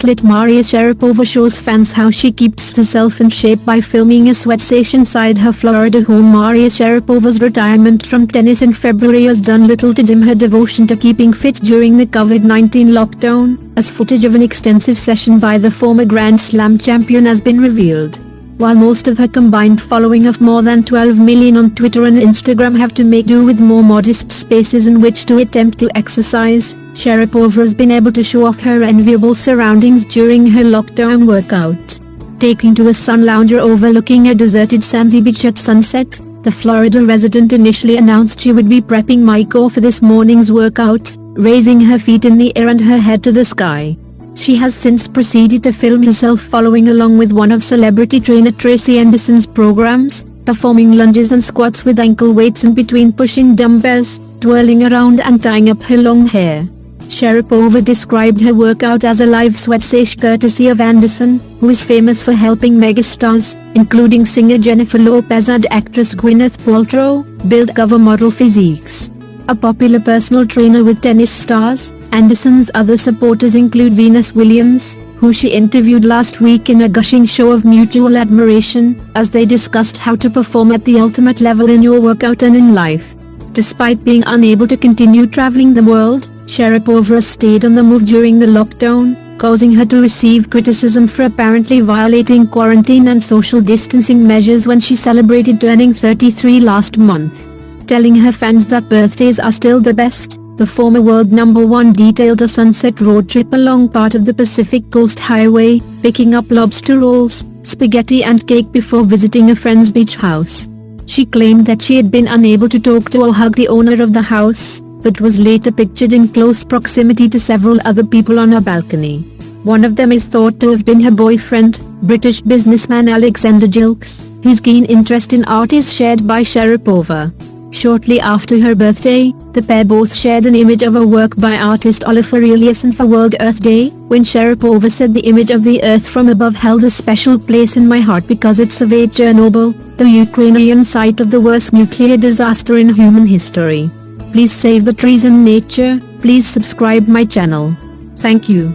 athlete Maria Sharapova shows fans how she keeps herself in shape by filming a sweat session inside her Florida home. Maria Sharapova's retirement from tennis in February has done little to dim her devotion to keeping fit during the COVID-19 lockdown, as footage of an extensive session by the former Grand Slam champion has been revealed. While most of her combined following of more than 12 million on Twitter and Instagram have to make do with more modest spaces in which to attempt to exercise, Sharapova has been able to show off her enviable surroundings during her lockdown workout. Taking to a sun lounger overlooking a deserted sandy beach at sunset, the Florida resident initially announced she would be prepping Miko for this morning's workout, raising her feet in the air and her head to the sky. She has since proceeded to film herself following along with one of celebrity trainer Tracy Anderson's programs, performing lunges and squats with ankle weights in between pushing dumbbells, twirling around and tying up her long hair. Sharapova described her workout as a live sweat session courtesy of Anderson, who is famous for helping megastars, including singer Jennifer Lopez and actress Gwyneth Paltrow, build cover model physiques. A popular personal trainer with tennis stars, Anderson's other supporters include Venus Williams, who she interviewed last week in a gushing show of mutual admiration, as they discussed how to perform at the ultimate level in your workout and in life. Despite being unable to continue traveling the world, Sharapova stayed on the move during the lockdown, causing her to receive criticism for apparently violating quarantine and social distancing measures when she celebrated turning 33 last month. Telling her fans that birthdays are still the best, the former world #1 detailed a sunset road trip along part of the Pacific Coast Highway, picking up lobster rolls, spaghetti and cake before visiting a friend's beach house. She claimed that she had been unable to talk to or hug the owner of the house, but was later pictured in close proximity to several other people on her balcony. One of them is thought to have been her boyfriend, British businessman Alexander Gilkes, whose keen interest in art is shared by Sharapova. Shortly after her birthday, the pair both shared an image of a work by artist Oliver Eliasson for World Earth Day, when Sharapova said the image of the Earth from above held a special place in my heart because it surveyed Chernobyl, the Ukrainian site of the worst nuclear disaster in human history. Please save the trees and nature. Please subscribe my channel. Thank you.